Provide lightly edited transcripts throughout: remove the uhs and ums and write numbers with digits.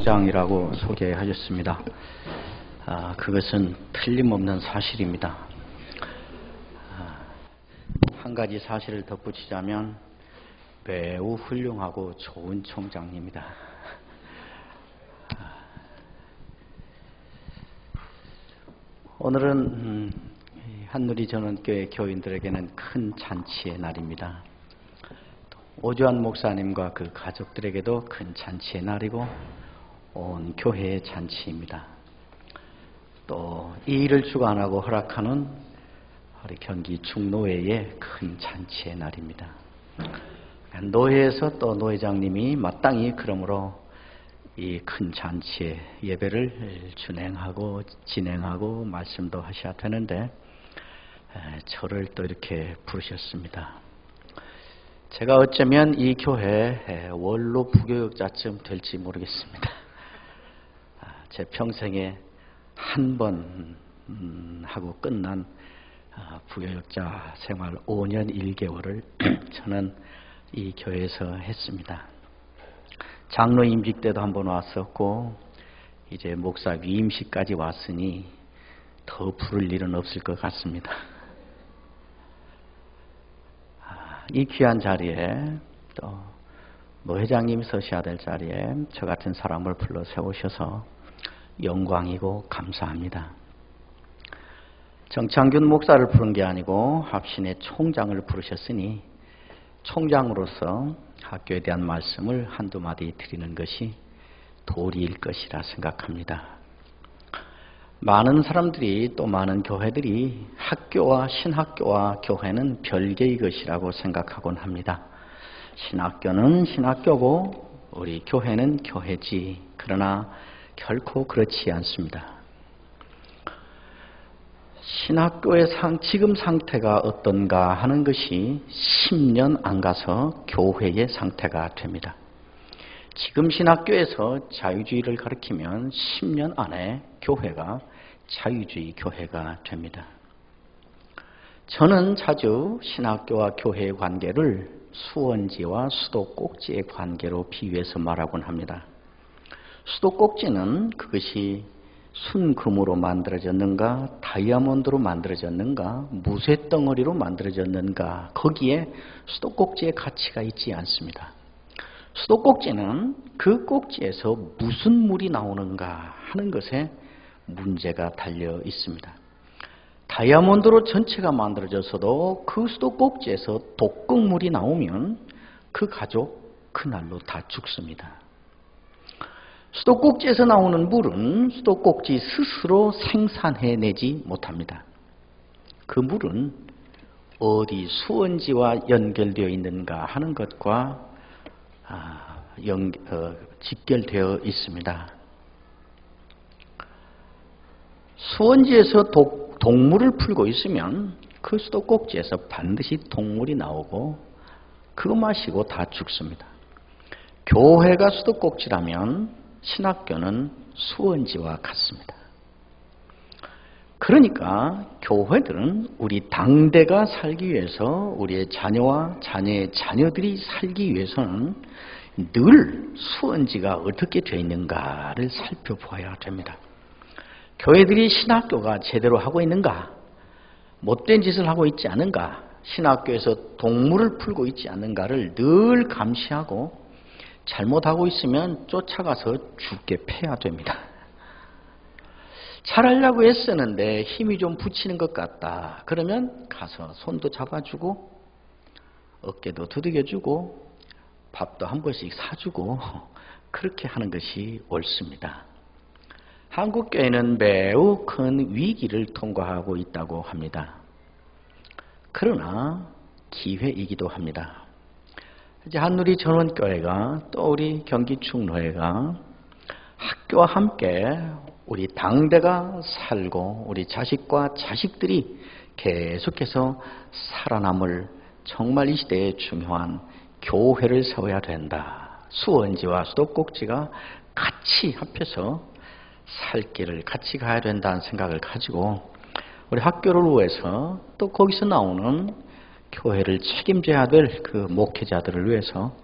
장이라고 소개하셨습니다. 그것은 틀림없는 사실입니다. 한 가지 사실을 덧붙이자면 매우 훌륭하고 좋은 총장입니다. 오늘은 한누리 전원교회 교인들에게는 큰 잔치의 날입니다. 오주환 목사님과 그 가족들에게도 큰 잔치의 날이고 온 교회의 잔치입니다. 또 이 일을 주관하고 허락하는 우리 경기 중노회의 큰 잔치의 날입니다. 노회에서 또 노회장님이 마땅히 그러므로 이 큰 잔치의 예배를 진행하고 말씀도 하셔야 되는데 저를 또 이렇게 부르셨습니다. 제가 어쩌면 이 교회 원로 부교육자쯤 될지 모르겠습니다. 제 평생에 한 번 하고 끝난 부교육자 생활 5년 1개월을 저는 이 교회에서 했습니다. 장로 임직 때도 한 번 왔었고 이제 목사 위임식까지 왔으니 더 부를 일은 없을 것 같습니다. 이 귀한 자리에 또 노 회장님이 서셔야 될 자리에 저 같은 사람을 불러 세우셔서 영광이고 감사합니다. 정창균 목사를 부른 게 아니고 합신의 총장을 부르셨으니 총장으로서 학교에 대한 말씀을 한두 마디 드리는 것이 도리일 것이라 생각합니다. 많은 사람들이 또 많은 교회들이 학교와 신학교와 교회는 별개의 것이라고 생각하곤 합니다. 신학교는 신학교고 우리 교회는 교회지. 그러나 결코 그렇지 않습니다. 신학교의 지금 상태가 어떤가 하는 것이 10년 안 가서 교회의 상태가 됩니다. 지금 신학교에서 자유주의를 가르치면 10년 안에 교회가 자유주의 교회가 됩니다. 저는 자주 신학교와 교회의 관계를 수원지와 수도꼭지의 관계로 비유해서 말하곤 합니다. 수도꼭지는 그것이 순금으로 만들어졌는가, 다이아몬드로 만들어졌는가, 무쇠덩어리로 만들어졌는가, 거기에 수도꼭지의 가치가 있지 않습니다. 수도꼭지는 그 꼭지에서 무슨 물이 나오는가 하는 것에 문제가 달려 있습니다. 다이아몬드로 전체가 만들어졌어도 그 수도꼭지에서 독극물이 나오면 그 가족 그날로 다 죽습니다. 수도꼭지에서 나오는 물은 수도꼭지 스스로 생산해내지 못합니다. 그 물은 어디 수원지와 연결되어 있는가 하는 것과 직결되어 있습니다. 수원지에서 독물을 풀고 있으면 그 수도꼭지에서 반드시 독물이 나오고 그거 마시고 다 죽습니다. 교회가 수도꼭지라면 신학교는 수원지와 같습니다. 그러니까 교회들은 우리 당대가 살기 위해서 우리의 자녀와 자녀의 자녀들이 살기 위해서는 늘 수원지가 어떻게 되어 있는가를 살펴보아야 됩니다. 교회들이 신학교가 제대로 하고 있는가, 못된 짓을 하고 있지 않은가, 신학교에서 독물을 풀고 있지 않는가를 늘 감시하고 잘못하고 있으면 쫓아가서 죽게 패야 됩니다. 잘하려고 애쓰는데 힘이 좀 붙이는 것 같다. 그러면 가서 손도 잡아주고 어깨도 두들겨주고 밥도 한 번씩 사주고 그렇게 하는 것이 옳습니다. 한국교회는 매우 큰 위기를 통과하고 있다고 합니다. 그러나 기회이기도 합니다. 이제 한누리 전원교회가 또 우리 경기 충노회가 학교와 함께 우리 당대가 살고 우리 자식과 자식들이 계속해서 살아남을 정말 이 시대에 중요한 교회를 세워야 된다. 수원지와 수도꼭지가 같이 합해서 살 길을 같이 가야 된다는 생각을 가지고 우리 학교를 위해서 또 거기서 나오는 교회를 책임져야 될 그 목회자들을 위해서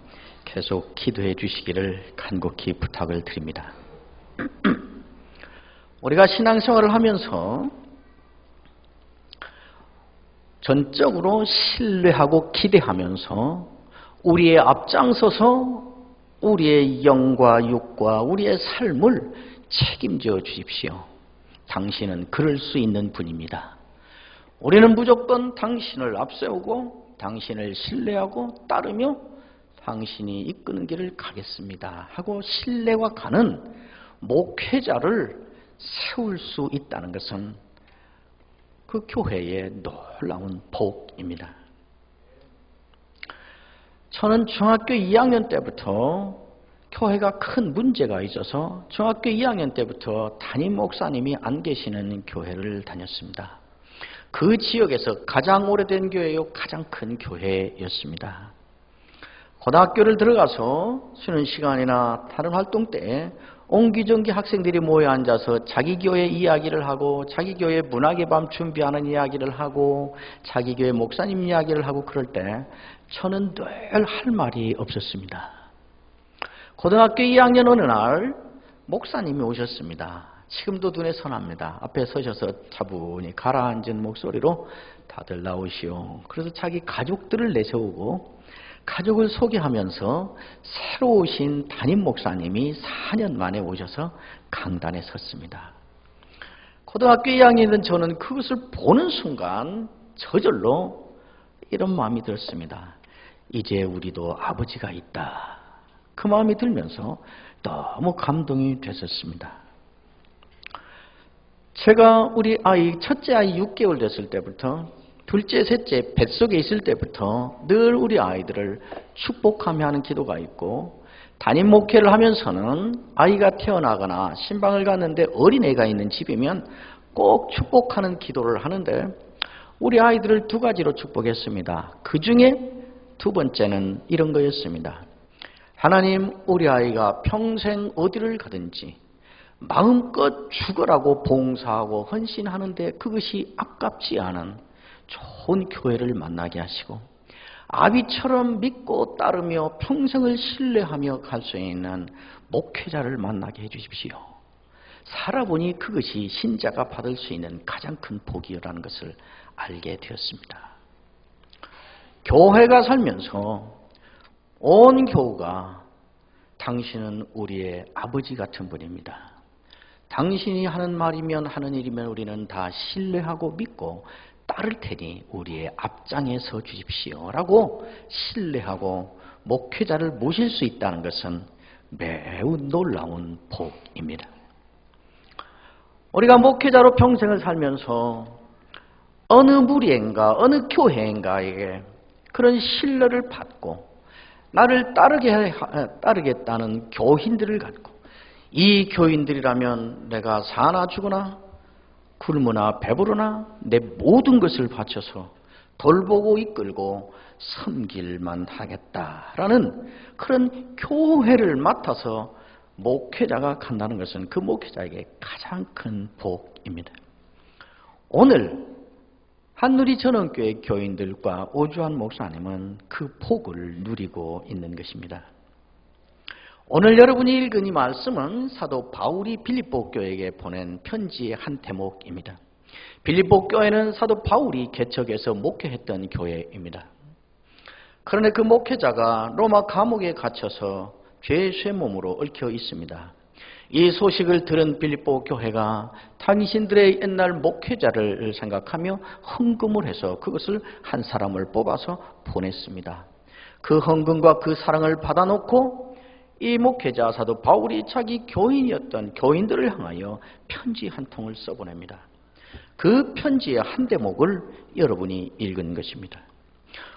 계속 기도해 주시기를 간곡히 부탁을 드립니다. 우리가 신앙생활을 하면서 전적으로 신뢰하고 기대하면서 우리의 앞장서서 우리의 영과 육과 우리의 삶을 책임져 주십시오. 당신은 그럴 수 있는 분입니다. 우리는 무조건 당신을 앞세우고 당신을 신뢰하고 따르며 당신이 이끄는 길을 가겠습니다 하고 신뢰와 가는 목회자를 세울 수 있다는 것은 그 교회의 놀라운 복입니다. 저는 중학교 2학년 때부터 교회가 큰 문제가 있어서 중학교 2학년 때부터 담임 목사님이 안 계시는 교회를 다녔습니다. 그 지역에서 가장 오래된 교회요, 가장 큰 교회였습니다. 고등학교를 들어가서 쉬는 시간이나 다른 활동 때 옹기종기 학생들이 모여 앉아서 자기 교회 이야기를 하고 자기 교회 문학의 밤 준비하는 이야기를 하고 자기 교회 목사님 이야기를 하고 그럴 때 저는 늘 할 말이 없었습니다. 고등학교 2학년 어느 날 목사님이 오셨습니다. 지금도 눈에 선합니다. 앞에 서셔서 차분히 가라앉은 목소리로 다들 나오시오. 그래서 자기 가족들을 내세우고 가족을 소개하면서 새로 오신 담임 목사님이 4년 만에 오셔서 강단에 섰습니다. 고등학교 2학년이던 저는 그것을 보는 순간 저절로 이런 마음이 들었습니다. 이제 우리도 아버지가 있다. 그 마음이 들면서 너무 감동이 됐었습니다. 제가 우리 아이, 첫째 아이 6개월 됐을 때부터 둘째, 셋째 뱃속에 있을 때부터 늘 우리 아이들을 축복하며 하는 기도가 있고 담임 목회를 하면서는 아이가 태어나거나 신방을 갔는데 어린애가 있는 집이면 꼭 축복하는 기도를 하는데 우리 아이들을 두 가지로 축복했습니다. 그 중에 두 번째는 이런 거였습니다. 하나님, 우리 아이가 평생 어디를 가든지 마음껏 죽으라고 봉사하고 헌신하는데 그것이 아깝지 않은 좋은 교회를 만나게 하시고 아비처럼 믿고 따르며 평생을 신뢰하며 갈 수 있는 목회자를 만나게 해주십시오. 살아보니 그것이 신자가 받을 수 있는 가장 큰 복이라는 것을 알게 되었습니다. 교회가 살면서 온 교우가 당신은 우리의 아버지 같은 분입니다. 당신이 하는 말이면 하는 일이면 우리는 다 신뢰하고 믿고 따를 테니 우리의 앞장에 서 주십시오 라고 신뢰하고 목회자를 모실 수 있다는 것은 매우 놀라운 복입니다. 우리가 목회자로 평생을 살면서 어느 무리인가 어느 교회인가에게 그런 신뢰를 받고 나를 따르겠다는 교인들을 갖고 이 교인들이라면 내가 사나 죽으나 굶으나 배부르나 내 모든 것을 바쳐서 돌보고 이끌고 섬길만 하겠다라는 그런 교회를 맡아서 목회자가 간다는 것은 그 목회자에게 가장 큰 복입니다. 오늘 한누리 전원교회 교인들과 오주환 목사님은 그 복을 누리고 있는 것입니다. 오늘 여러분이 읽은 이 말씀은 사도 바울이 빌립보 교회에게 보낸 편지의 한 대목입니다. 빌립보 교회는 사도 바울이 개척해서 목회했던 교회입니다. 그런데 그 목회자가 로마 감옥에 갇혀서 죄의 쇠몸으로 얽혀 있습니다. 이 소식을 들은 빌립보 교회가 당신들의 옛날 목회자를 생각하며 헌금을 해서 그것을 한 사람을 뽑아서 보냈습니다. 그 헌금과 그 사랑을 받아놓고 이 목회자 사도 바울이 자기 교인이었던 교인들을 향하여 편지 한 통을 써보냅니다. 그 편지의 한 대목을 여러분이 읽은 것입니다.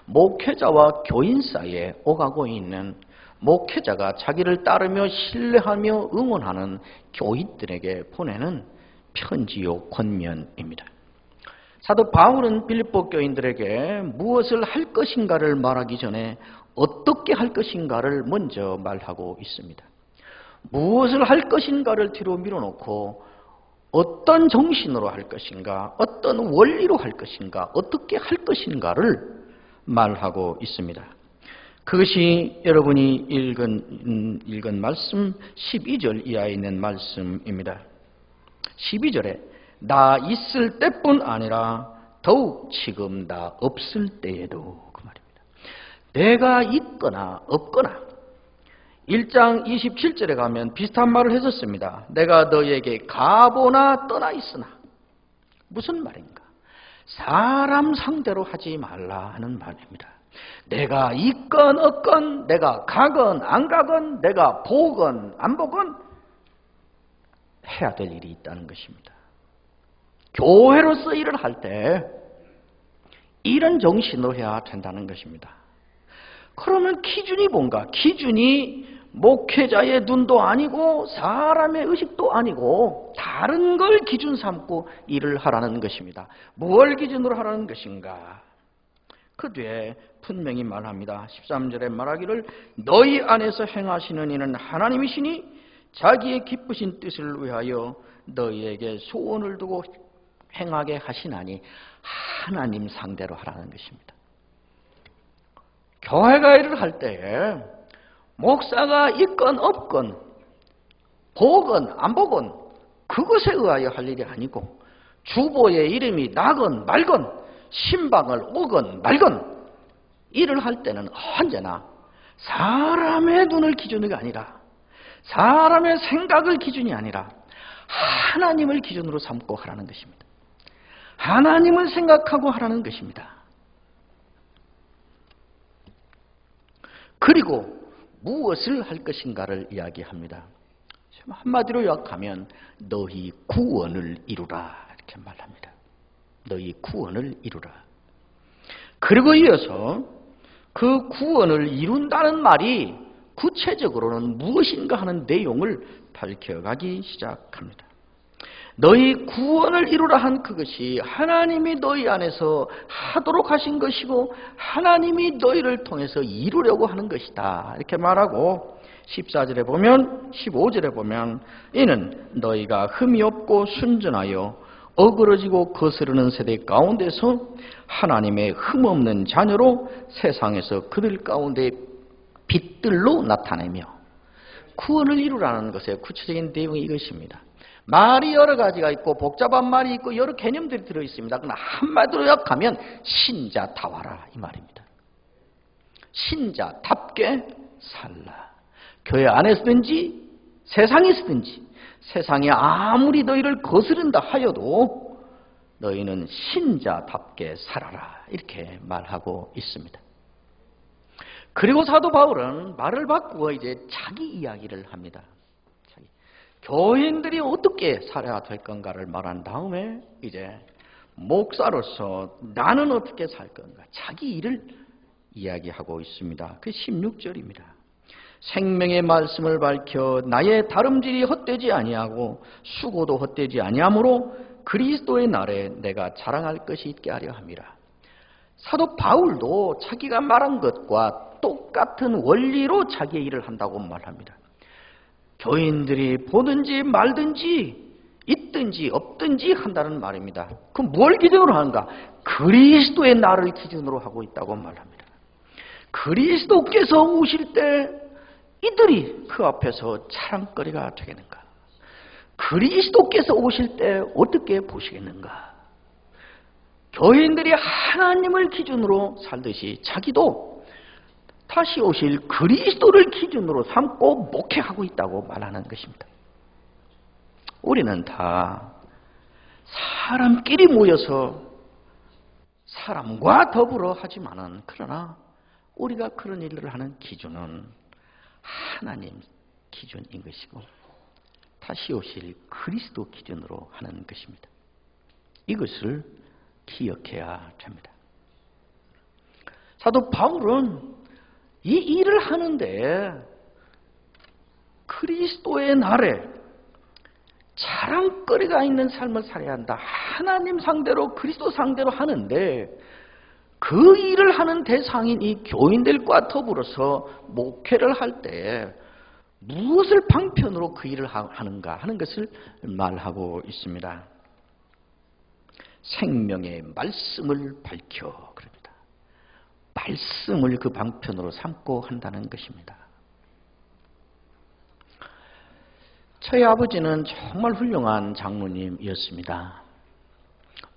목회자와 교인 사이에 오가고 있는 목회자가 자기를 따르며 신뢰하며 응원하는 교인들에게 보내는 편지요 권면입니다. 사도 바울은 빌립보 교인들에게 무엇을 할 것인가를 말하기 전에 어떻게 할 것인가를 먼저 말하고 있습니다. 무엇을 할 것인가를 뒤로 밀어놓고 어떤 정신으로 할 것인가, 어떤 원리로 할 것인가, 어떻게 할 것인가를 말하고 있습니다. 그것이 여러분이 읽은 말씀 12절 이하에 있는 말씀입니다. 12절에 나 있을 때뿐 아니라 더욱 지금 나 없을 때에도, 그 말입니다. 내가 있거나 없거나. 1장 27절에 가면 비슷한 말을 했었습니다. 내가 너희에게 가보나 떠나 있으나. 무슨 말인가? 사람 상대로 하지 말라 하는 말입니다. 내가 있건 없건, 내가 가건 안 가건, 내가 보건 안 보건 해야 될 일이 있다는 것입니다. 교회로서 일을 할 때 이런 정신으로 해야 된다는 것입니다. 그러면 기준이 뭔가? 기준이 목회자의 눈도 아니고 사람의 의식도 아니고 다른 걸 기준 삼고 일을 하라는 것입니다. 뭘 기준으로 하라는 것인가? 그 뒤에 분명히 말합니다. 13절에 말하기를 너희 안에서 행하시는 이는 하나님이시니 자기의 기쁘신 뜻을 위하여 너희에게 소원을 두고 행하게 하시나니 하나님 상대로 하라는 것입니다. 교회가 일을 할 때에 목사가 있건 없건 보건 안 보건 그것에 의하여 할 일이 아니고 주보의 이름이 나건 말건 신방을 오건 말건 일을 할 때는 언제나 사람의 눈을 기준이 아니라 사람의 생각을 기준이 아니라 하나님을 기준으로 삼고 하라는 것입니다. 하나님을 생각하고 하라는 것입니다. 그리고 무엇을 할 것인가를 이야기합니다. 한마디로 요약하면 너희 구원을 이루라 이렇게 말합니다. 너희 구원을 이루라. 그리고 이어서 그 구원을 이룬다는 말이 구체적으로는 무엇인가 하는 내용을 밝혀가기 시작합니다. 너희 구원을 이루라 한 그것이 하나님이 너희 안에서 하도록 하신 것이고 하나님이 너희를 통해서 이루려고 하는 것이다 이렇게 말하고 14절에 보면 15절에 보면 이는 너희가 흠이 없고 순전하여 어그러지고 거스르는 세대 가운데서 하나님의 흠없는 자녀로 세상에서 그들 가운데 빛들로 나타내며 구원을 이루라는 것의 구체적인 내용이 이것입니다. 말이 여러 가지가 있고 복잡한 말이 있고 여러 개념들이 들어있습니다. 그러나 한마디로 요약하면 신자다워라 이 말입니다. 신자답게 살라. 교회 안에서든지 세상에서든지 세상이 아무리 너희를 거스른다 하여도 너희는 신자답게 살아라 이렇게 말하고 있습니다. 그리고 사도 바울은 말을 바꾸어 이제 자기 이야기를 합니다. 교인들이 어떻게 살아야 될 건가를 말한 다음에 이제 목사로서 나는 어떻게 살 건가 자기 일을 이야기하고 있습니다. 그 16절입니다. 생명의 말씀을 밝혀 나의 다름질이 헛되지 아니하고 수고도 헛되지 아니하므로 그리스도의 날에 내가 자랑할 것이 있게 하려 함이라. 사도 바울도 자기가 말한 것과 똑같은 원리로 자기의 일을 한다고 말합니다. 교인들이 보든지 말든지 있든지 없든지 한다는 말입니다. 그럼 뭘 기준으로 하는가? 그리스도의 날을 기준으로 하고 있다고 말합니다. 그리스도께서 오실 때 이들이 그 앞에서 자랑거리가 되겠는가? 그리스도께서 오실 때 어떻게 보시겠는가? 교인들이 하나님을 기준으로 살듯이 자기도 다시 오실 그리스도를 기준으로 삼고 목회하고 있다고 말하는 것입니다. 우리는 다 사람끼리 모여서 사람과 더불어 하지만은 그러나 우리가 그런 일을 하는 기준은 하나님 기준인 것이고 다시 오실 그리스도 기준으로 하는 것입니다. 이것을 기억해야 됩니다. 사도 바울은 이 일을 하는데 그리스도의 날에 자랑거리가 있는 삶을 살아야 한다. 하나님 상대로 그리스도 상대로 하는데 그 일을 하는 대상인 이 교인들과 더불어서 목회를 할 때 무엇을 방편으로 그 일을 하는가 하는 것을 말하고 있습니다. 생명의 말씀을 밝혀 그럽니다. 말씀을 그 방편으로 삼고 한다는 것입니다. 저희 아버지는 정말 훌륭한 장로님이었습니다.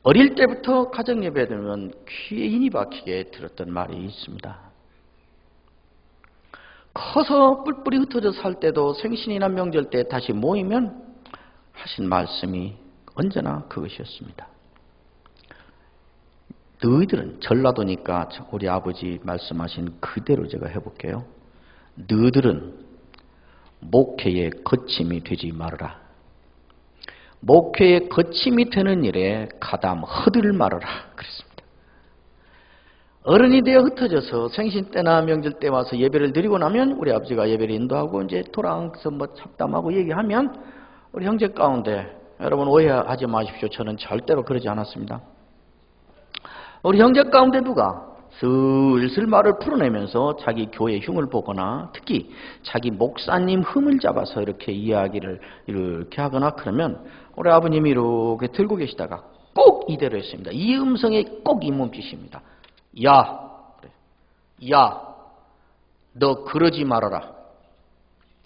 어릴 때부터 가정예배 드리면 귀에 인이 박히게 들었던 말이 있습니다. 커서 뿔뿔이 흩어져 살 때도 생신이나 명절 때 다시 모이면 하신 말씀이 언제나 그것이었습니다. 너희들은, 전라도니까 우리 아버지 말씀하신 그대로 제가 해볼게요. 너희들은 목회의 거침이 되지 말아라. 목회의 거침이 되는 일에 가담 허들 말아라 그랬습니다. 어른이 되어 흩어져서 생신 때나 명절 때 와서 예배를 드리고 나면 우리 아버지가 예배를 인도하고 이제 돌아앉아서 뭐 잡담하고 얘기하면 우리 형제 가운데, 여러분 오해하지 마십시오. 저는 절대로 그러지 않았습니다. 우리 형제 가운데 누가 슬슬 말을 풀어내면서 자기 교회 흉을 보거나 특히 자기 목사님 흠을 잡아서 이렇게 이야기를 이렇게 하거나 그러면 우리 아버님이 이렇게 들고 계시다가 꼭 이대로 했습니다. 이 음성에 꼭 이 몸짓입니다. 야, 너 그러지 말아라.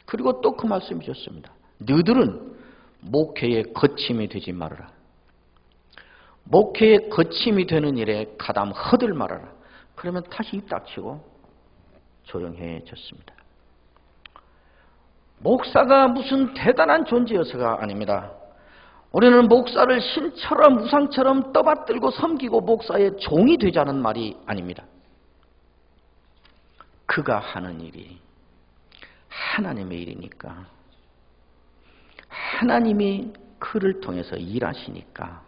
그리고 또 그 말씀이셨습니다. 너희들은 목회의 거침이 되지 말아라. 목회의 거침이 되는 일에 가담 허들 말아라. 그러면 다시 입 닥치고 조용해졌습니다. 목사가 무슨 대단한 존재여서가 아닙니다. 우리는 목사를 신처럼 우상처럼 떠받들고 섬기고 목사의 종이 되자는 말이 아닙니다. 그가 하는 일이 하나님의 일이니까, 하나님이 그를 통해서 일하시니까,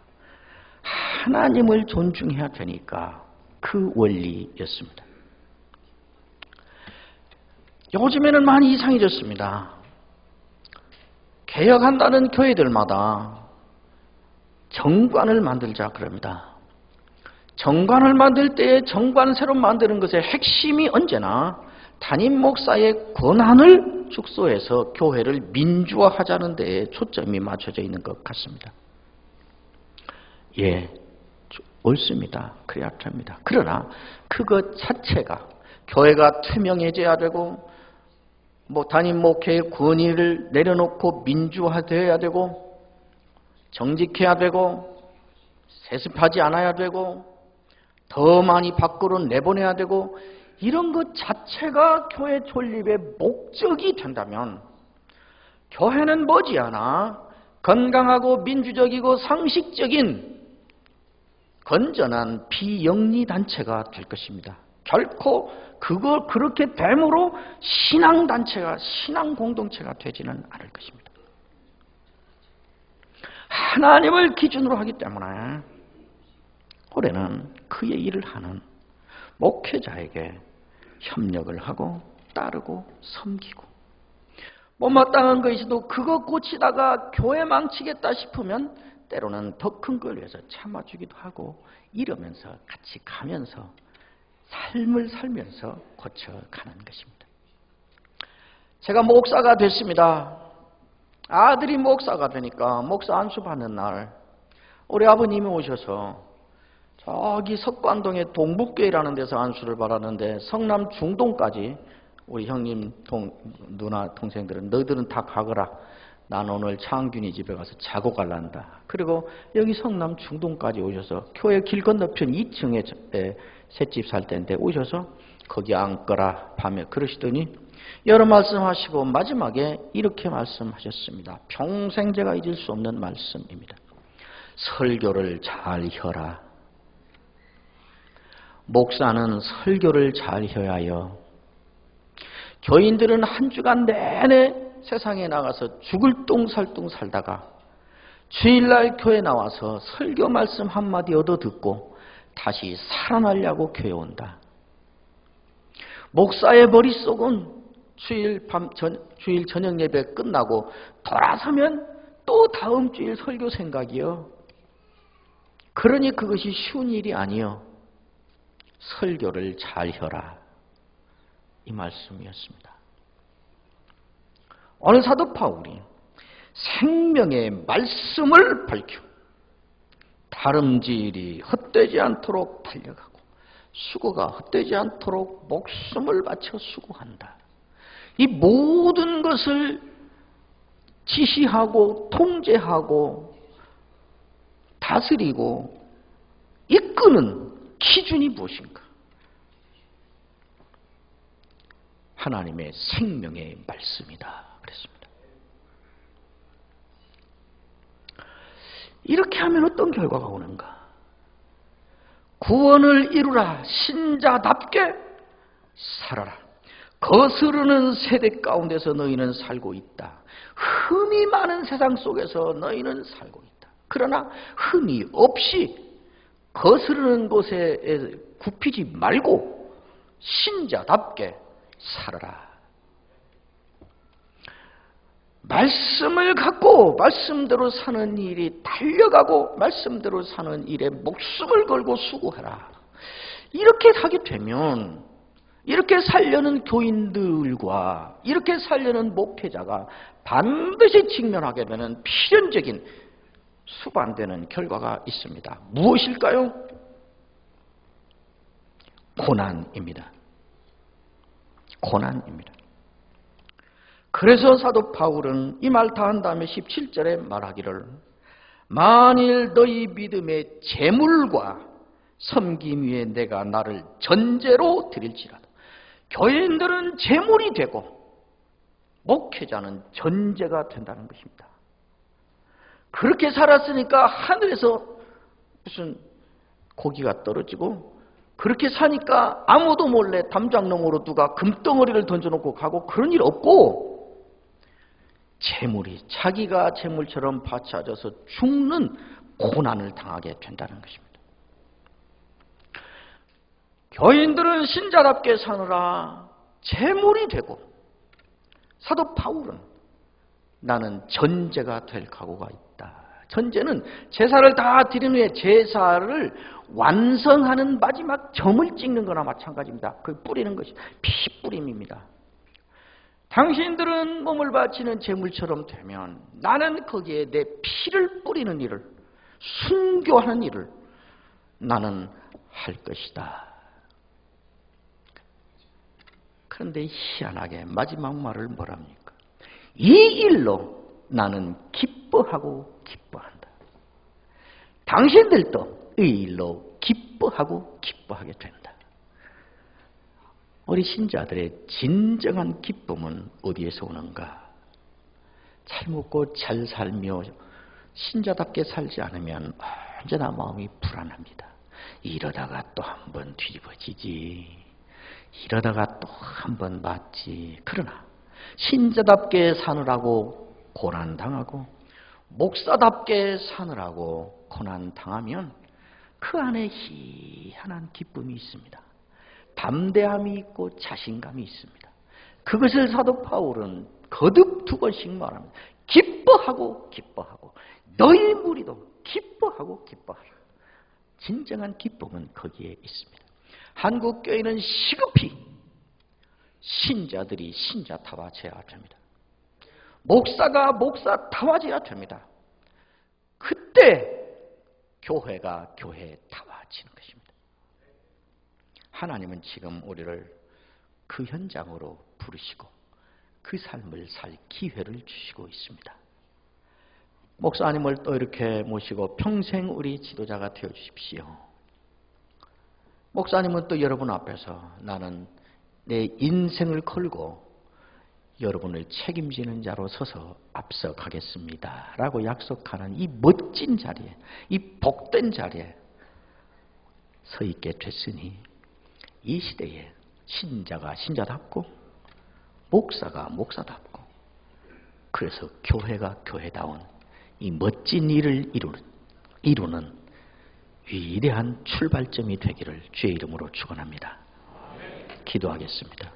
하나님을 존중해야 되니까 그 원리였습니다. 요즘에는 많이 이상해졌습니다. 개혁한다는 교회들마다 정관을 만들자 그럽니다. 정관을 만들 때 정관 새로 만드는 것의 핵심이 언제나 담임 목사의 권한을 축소해서 교회를 민주화하자는 데에 초점이 맞춰져 있는 것 같습니다. 예, 옳습니다. 그래야 됩니다. 그러나 그것 자체가 교회가 투명해져야 되고 담임 목회의 권위를 내려놓고 민주화되어야 되고 정직해야 되고 세습하지 않아야 되고 더 많이 밖으로 내보내야 되고 이런 것 자체가 교회 존립의 목적이 된다면 교회는 머지않아 건강하고 민주적이고 상식적인 건전한 비영리 단체가 될 것입니다. 결코 그렇게 됨으로 신앙단체가, 신앙공동체가 되지는 않을 것입니다. 하나님을 기준으로 하기 때문에 올해는 그의 일을 하는 목회자에게 협력을 하고 따르고 섬기고 못마땅한 거 있어도 그거 고치다가 교회 망치겠다 싶으면 때로는 더 큰 걸 위해서 참아주기도 하고 이러면서 같이 가면서 삶을 살면서 고쳐가는 것입니다. 제가 목사가 됐습니다. 아들이 목사가 되니까 목사 안수 받는 날 우리 아버님이 오셔서 저기 석관동의 동북교회라는 데서 안수를 받았는데 성남 중동까지 우리 형님 누나 동생들은 너희들은 다 가거라. 난 오늘 창균이 집에 가서 자고 갈란다. 그리고 여기 성남 중동까지 오셔서 교회 길 건너편 2층에 셋집 살 때인데 오셔서 거기 앉거라 밤에 그러시더니 여러 말씀하시고 마지막에 이렇게 말씀하셨습니다. 평생 제가 잊을 수 없는 말씀입니다. 설교를 잘 혀라. 목사는 설교를 잘 혀야 해요. 교인들은 한 주간 내내 세상에 나가서 죽을 똥살똥 살다가 주일날 교회 나와서 설교 말씀 한마디 얻어 듣고 다시 살아나려고 교회 온다. 목사의 머릿속은 주일 저녁 예배 끝나고 돌아서면 또 다음 주일 설교 생각이요. 그러니 그것이 쉬운 일이 아니요. 설교를 잘 혀라. 이 말씀이었습니다. 오늘 사도 바울이 생명의 말씀을 밝혀 다름질이 헛되지 않도록 달려가고 수고가 헛되지 않도록 목숨을 바쳐 수고한다. 이 모든 것을 지시하고 통제하고 다스리고 이끄는 기준이 무엇인가? 하나님의 생명의 말씀이다 그랬습니다. 이렇게 하면 어떤 결과가 오는가? 구원을 이루라. 신자답게 살아라. 거스르는 세대 가운데서 너희는 살고 있다. 흠이 많은 세상 속에서 너희는 살고 있다. 그러나 흠이 없이 거스르는 곳에 굽히지 말고 신자답게 살아라. 말씀을 갖고 말씀대로 사는 일이 달려가고 말씀대로 사는 일에 목숨을 걸고 수고해라. 이렇게 하게 되면 이렇게 살려는 교인들과 이렇게 살려는 목회자가 반드시 직면하게 되는 필연적인 수반되는 결과가 있습니다. 무엇일까요? 고난입니다. 고난입니다. 그래서 사도 바울은 이 말 다 한 다음에 17절에 말하기를 만일 너희 믿음의 재물과 섬김 위에 내가 나를 전제로 드릴지라도 교인들은 재물이 되고 목회자는 전제가 된다는 것입니다. 그렇게 살았으니까 하늘에서 무슨 고기가 떨어지고 그렇게 사니까 아무도 몰래 담장너머로 누가 금덩어리를 던져놓고 가고 그런 일 없고 재물이 자기가 재물처럼 바쳐져서 죽는 고난을 당하게 된다는 것입니다. 교인들은 신자답게 사느라 재물이 되고 사도 바울은 나는 전제가 될 각오가 있다. 전제는 제사를 다 드린 후에 제사를 완성하는 마지막 점을 찍는 거나 마찬가지입니다. 그 뿌리는 것이 피 뿌림입니다. 당신들은 몸을 바치는 제물처럼 되면 나는 거기에 내 피를 뿌리는 일을 순교하는 일을 나는 할 것이다. 그런데 희한하게 마지막 말을 뭐랍니까? 이 일로 나는 기뻐하고 기뻐한다. 당신들도 이 일로 기뻐하고 기뻐하게 된다. 우리 신자들의 진정한 기쁨은 어디에서 오는가? 잘 먹고 잘 살며 신자답게 살지 않으면 언제나 마음이 불안합니다. 이러다가 또 한 번 뒤집어지지. 이러다가 또 한 번 맞지. 그러나 신자답게 사느라고 고난당하고 목사답게 사느라고 고난당하면 그 안에 희한한 기쁨이 있습니다. 담대함이 있고 자신감이 있습니다. 그것을 사도 바울은 거듭 2번씩 말합니다. 기뻐하고 기뻐하고 너희 무리도 기뻐하고 기뻐하라. 진정한 기쁨은 거기에 있습니다. 한국 교회는 시급히 신자들이 신자 타와져야 됩니다. 목사가 목사 타와져야 됩니다. 그때 교회가 교회 타와지는 것입니다. 하나님은 지금 우리를 그 현장으로 부르시고 그 삶을 살 기회를 주시고 있습니다. 목사님을 또 이렇게 모시고 평생 우리 지도자가 되어 주십시오. 목사님은 또 여러분 앞에서 나는 내 인생을 걸고 여러분을 책임지는 자로 서서 앞서가겠습니다 라고 약속하는 이 멋진 자리에, 이 복된 자리에 서 있게 됐으니 이 시대에 신자가 신자답고 목사가 목사답고 그래서 교회가 교회다운 이 멋진 일을 이루는 위대한 출발점이 되기를 주의 이름으로 축원합니다. 기도하겠습니다.